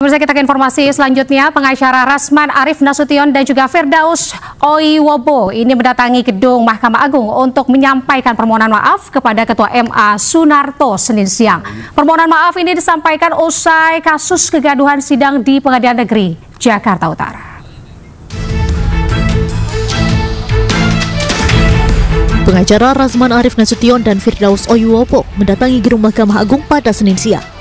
Pemirsa, kita ke informasi selanjutnya. Pengacara Rasman Arief Nasution dan juga Firdaus Oiwobo ini mendatangi gedung Mahkamah Agung untuk menyampaikan permohonan maaf kepada Ketua MA Sunarto Senin siang. Permohonan maaf ini disampaikan usai kasus kegaduhan sidang di Pengadilan Negeri Jakarta Utara. Pengacara Rasman Arief Nasution dan Firdaus Oiwobo mendatangi gedung Mahkamah Agung pada Senin siang.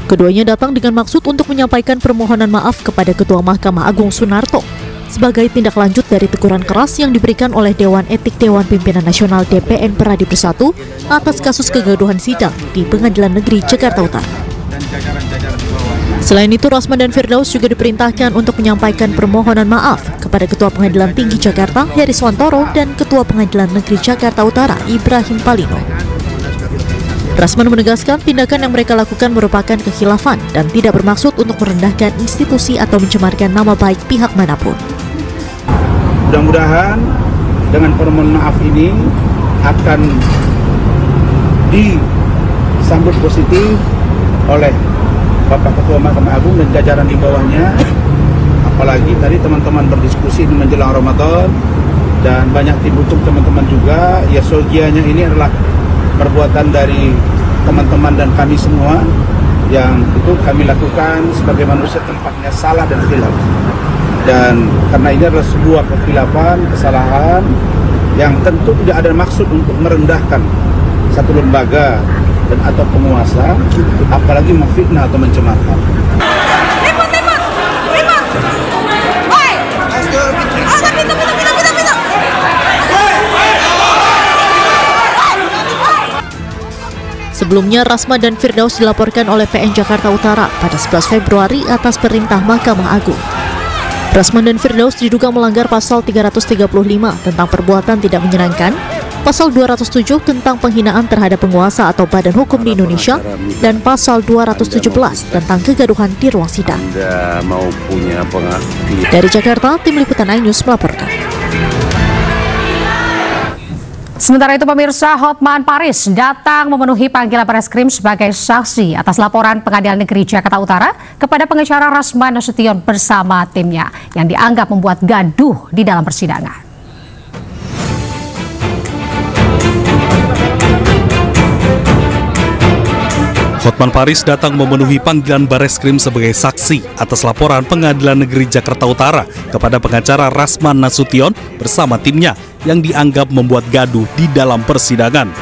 Keduanya datang dengan maksud untuk menyampaikan permohonan maaf kepada Ketua Mahkamah Agung Sunarto sebagai tindak lanjut dari teguran keras yang diberikan oleh Dewan Etik Dewan Pimpinan Nasional DPN Peradi Bersatu atas kasus kegaduhan sidang di Pengadilan Negeri Jakarta Utara. Selain itu, Rasman dan Firdaus juga diperintahkan untuk menyampaikan permohonan maaf kepada Ketua Pengadilan Tinggi Jakarta Heriswantoro dan Ketua Pengadilan Negeri Jakarta Utara Ibrahim Palino. Rasman menegaskan tindakan yang mereka lakukan merupakan kekhilafan dan tidak bermaksud untuk merendahkan institusi atau mencemarkan nama baik pihak manapun. Mudah-mudahan dengan permohonan maaf ini akan disambut positif oleh Bapak Ketua Mahkamah Agung dan jajaran di bawahnya. Apalagi tadi teman-teman berdiskusi di menjelang Ramadan dan banyak dibutuh teman-teman juga. Ya, sogianya ini adalah perbuatan dari teman-teman dan kami semua yang itu kami lakukan sebagai manusia tempatnya salah dan khilaf. Dan karena ini adalah sebuah kekhilafan, kesalahan yang tentu tidak ada maksud untuk merendahkan satu lembaga dan atau penguasa, apalagi memfitnah atau mencemarkan. Sebelumnya, Rasman dan Firdaus dilaporkan oleh PN Jakarta Utara pada 11 Februari atas perintah Mahkamah Agung. Rasman dan Firdaus diduga melanggar pasal 335 tentang perbuatan tidak menyenangkan, pasal 207 tentang penghinaan terhadap penguasa atau badan hukum di Indonesia, dan pasal 217 tentang kegaduhan di ruang sidang. Dari Jakarta, Tim Liputan iNews melaporkan. Sementara itu, pemirsa, Hotman Paris datang memenuhi panggilan Bareskrim sebagai saksi atas laporan Pengadilan Negeri Jakarta Utara kepada pengacara Rasman Nasution bersama timnya yang dianggap membuat gaduh di dalam persidangan. Hotman Paris datang memenuhi panggilan Bareskrim sebagai saksi atas laporan Pengadilan Negeri Jakarta Utara kepada pengacara Rasman Nasution bersama timnya yang dianggap membuat gaduh di dalam persidangan.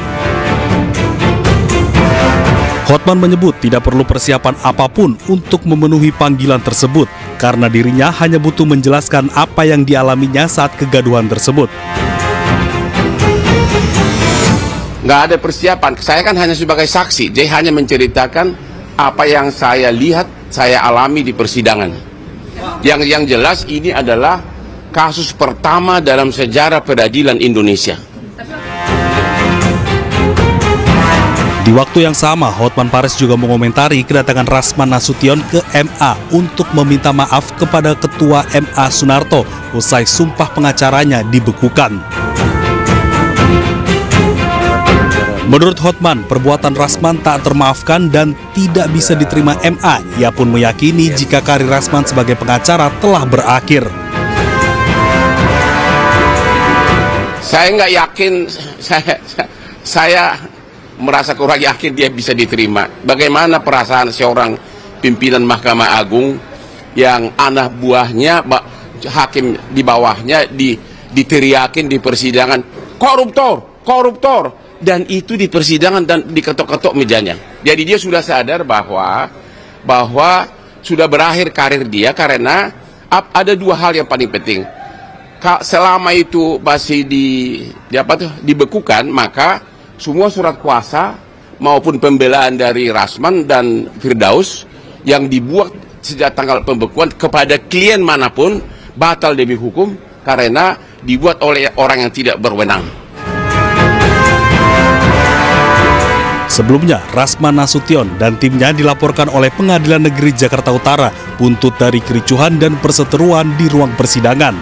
Hotman menyebut tidak perlu persiapan apapun untuk memenuhi panggilan tersebut karena dirinya hanya butuh menjelaskan apa yang dialaminya saat kegaduhan tersebut. Nggak ada persiapan, saya kan hanya sebagai saksi, dia hanya menceritakan apa yang saya lihat, saya alami di persidangan. Yang jelas ini adalah kasus pertama dalam sejarah peradilan Indonesia. Di waktu yang sama, Hotman Paris juga mengomentari kedatangan Rasman Nasution ke MA untuk meminta maaf kepada Ketua MA Sunarto usai sumpah pengacaranya dibekukan. Menurut Hotman, perbuatan Rasman tak termaafkan dan tidak bisa diterima MA. Ia pun meyakini jika karir Rasman sebagai pengacara telah berakhir. Saya nggak yakin, saya merasa kurang yakin dia bisa diterima. Bagaimana perasaan seorang pimpinan Mahkamah Agung yang anak buahnya, hakim di bawahnya diteriakin di persidangan, koruptor, koruptor. Dan itu di persidangan dan diketok-ketok mejanya. Jadi dia sudah sadar bahwa sudah berakhir karir dia karena ada dua hal yang paling penting. Selama itu masih dibekukan, maka semua surat kuasa maupun pembelaan dari Rasman dan Firdaus yang dibuat sejak tanggal pembekuan kepada klien manapun batal demi hukum karena dibuat oleh orang yang tidak berwenang. Sebelumnya, Rasman Nasution dan timnya dilaporkan oleh Pengadilan Negeri Jakarta Utara buntut dari kericuhan dan perseteruan di ruang persidangan.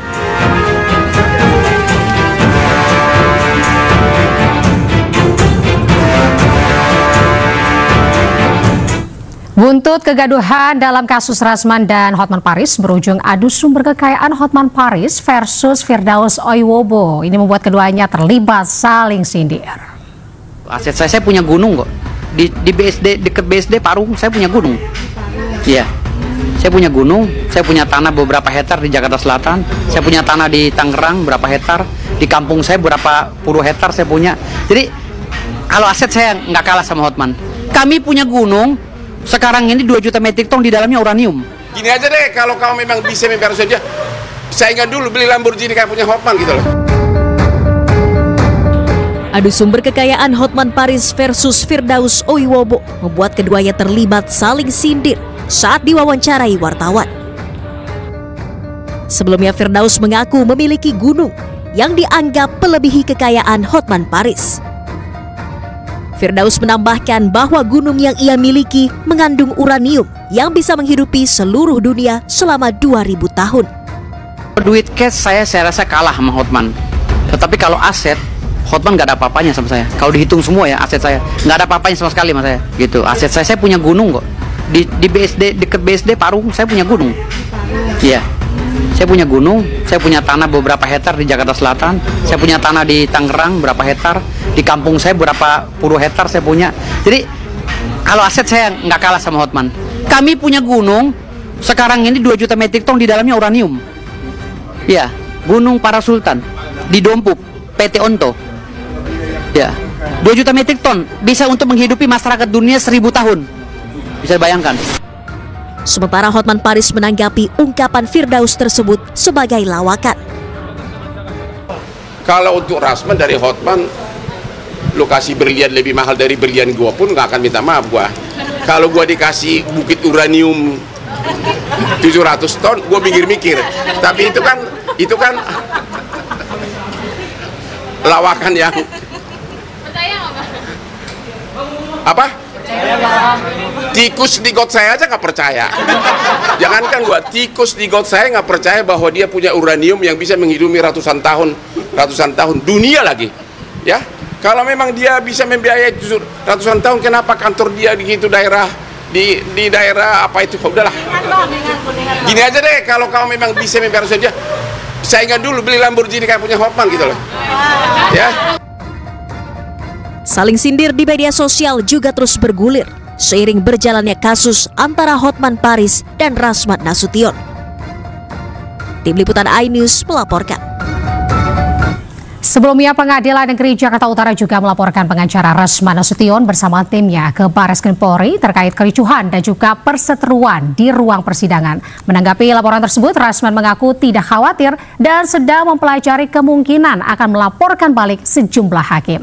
Buntut kegaduhan dalam kasus Rasman dan Hotman Paris berujung adu sumber kekayaan Hotman Paris versus Firdaus Oiwobo. Ini membuat keduanya terlibat saling sindir. Aset saya punya gunung kok. Di BSD, dekat BSD Parung, saya punya gunung. Iya, saya punya gunung, saya punya tanah beberapa hektar di Jakarta Selatan, saya punya tanah di Tangerang berapa hektar, di kampung saya berapa puluh hektar saya punya. Jadi, kalau aset saya nggak kalah sama Hotman. Kami punya gunung, sekarang ini 2 juta metrik ton di dalamnya uranium. Gini aja deh, kalau kamu memang bisa membayar saja, saingan dulu beli Lamborghini kayak punya Hotman gitu loh. Adu sumber kekayaan Hotman Paris versus Firdaus Oiwobo membuat keduanya terlibat saling sindir saat diwawancarai wartawan. Sebelumnya Firdaus mengaku memiliki gunung yang dianggap melebihi kekayaan Hotman Paris. Firdaus menambahkan bahwa gunung yang ia miliki mengandung uranium yang bisa menghidupi seluruh dunia selama 2000 tahun. Duit cash saya rasa kalah sama Hotman. Tetapi kalau aset, Hotman nggak ada apa-apanya sama saya. Kalau dihitung semua ya aset saya nggak ada apa-apanya sama sekali sama saya. Gitu. Aset saya punya gunung kok. Di BSD, dekat BSD Parung, saya punya gunung. Iya, saya punya gunung, saya punya tanah beberapa hektar di Jakarta Selatan, saya punya tanah di Tangerang berapa hektar, di kampung saya berapa puluh hektar saya punya. Jadi kalau aset saya nggak kalah sama Hotman. Kami punya gunung, sekarang ini 2 juta metrik ton di dalamnya uranium. Ya, Gunung Parasultan di Dompup, PT Onto. Ya, 2 juta metrik ton bisa untuk menghidupi masyarakat dunia 1000 tahun. Bisa bayangkan. Sementara Hotman Paris menanggapi ungkapan Firdaus tersebut sebagai lawakan. Kalau untuk Rasman dari Hotman, lokasi berlian lebih mahal dari berlian gua pun nggak akan minta maaf gua. Kalau gua dikasih bukit uranium 700 ton, gua mikir-mikir. Tapi itu kan lawakan yang apa? Tikus di got saya aja nggak percaya. Jangankan gua, tikus di got saya nggak percaya bahwa dia punya uranium yang bisa menghidupi ratusan tahun dunia lagi. Ya, kalau memang dia bisa membiayai ratusan tahun, kenapa kantor dia di gitu daerah di daerah apa itu? Udahlah. Gini aja deh, kalau kamu memang bisa membayar saja, saingan dulu beli Lamborghini kayak punya Hotman gitu loh. Ya. Saling sindir di media sosial juga terus bergulir seiring berjalannya kasus antara Hotman Paris dan Rasman Nasution. Tim Liputan iNews melaporkan. Sebelumnya Pengadilan Negeri Jakarta Utara juga melaporkan pengacara Rasman Nasution bersama timnya ke Barreskrim Polri terkait kericuhan dan juga perseteruan di ruang persidangan. Menanggapi laporan tersebut, Rasman mengaku tidak khawatir dan sedang mempelajari kemungkinan akan melaporkan balik sejumlah hakim.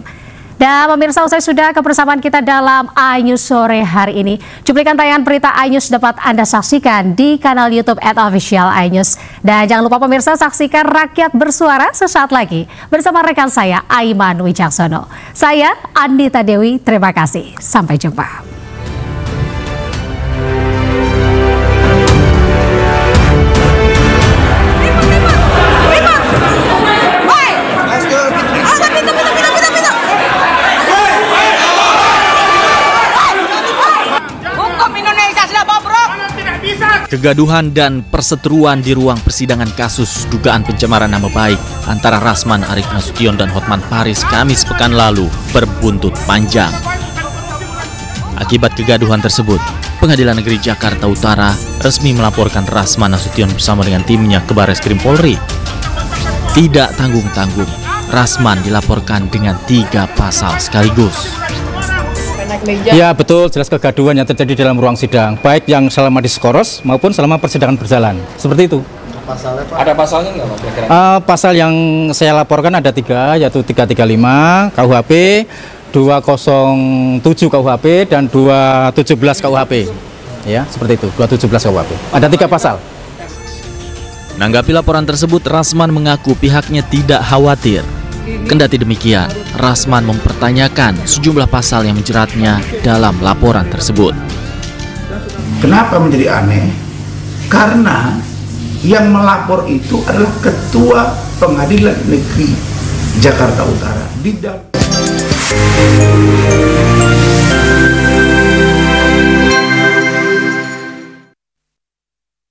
Dan pemirsa, usai sudah kebersamaan kita dalam iNews sore hari ini. Cuplikan tayangan berita iNews dapat Anda saksikan di kanal YouTube @official iNews. Dan jangan lupa pemirsa, saksikan Rakyat Bersuara sesaat lagi bersama rekan saya Aiman Wijaksono. Saya Andita Dewi, terima kasih. Sampai jumpa. Kegaduhan dan perseteruan di ruang persidangan kasus dugaan pencemaran nama baik antara Rasman Arif Nasution dan Hotman Paris Kamis pekan lalu berbuntut panjang. Akibat kegaduhan tersebut, Pengadilan Negeri Jakarta Utara resmi melaporkan Rasman Nasution bersama dengan timnya ke Barreskrim Polri. Tidak tanggung-tanggung, Rasman dilaporkan dengan 3 pasal sekaligus. Ya betul, jelas kegaduhan yang terjadi dalam ruang sidang, baik yang selama diskoros maupun selama persidangan berjalan. Seperti itu. Ada pasalnya nggak Pak? Pasal yang saya laporkan ada 3, yaitu 335 KUHP, 207 KUHP, dan 217 KUHP. Ya, seperti itu, 217 KUHP. Ada 3 pasal. Menanggapi laporan tersebut, Rasman mengaku pihaknya tidak khawatir. Kendati demikian, Rasman mempertanyakan sejumlah pasal yang menjeratnya dalam laporan tersebut. Kenapa menjadi aneh? Karena yang melapor itu adalah Ketua Pengadilan Negeri Jakarta Utara.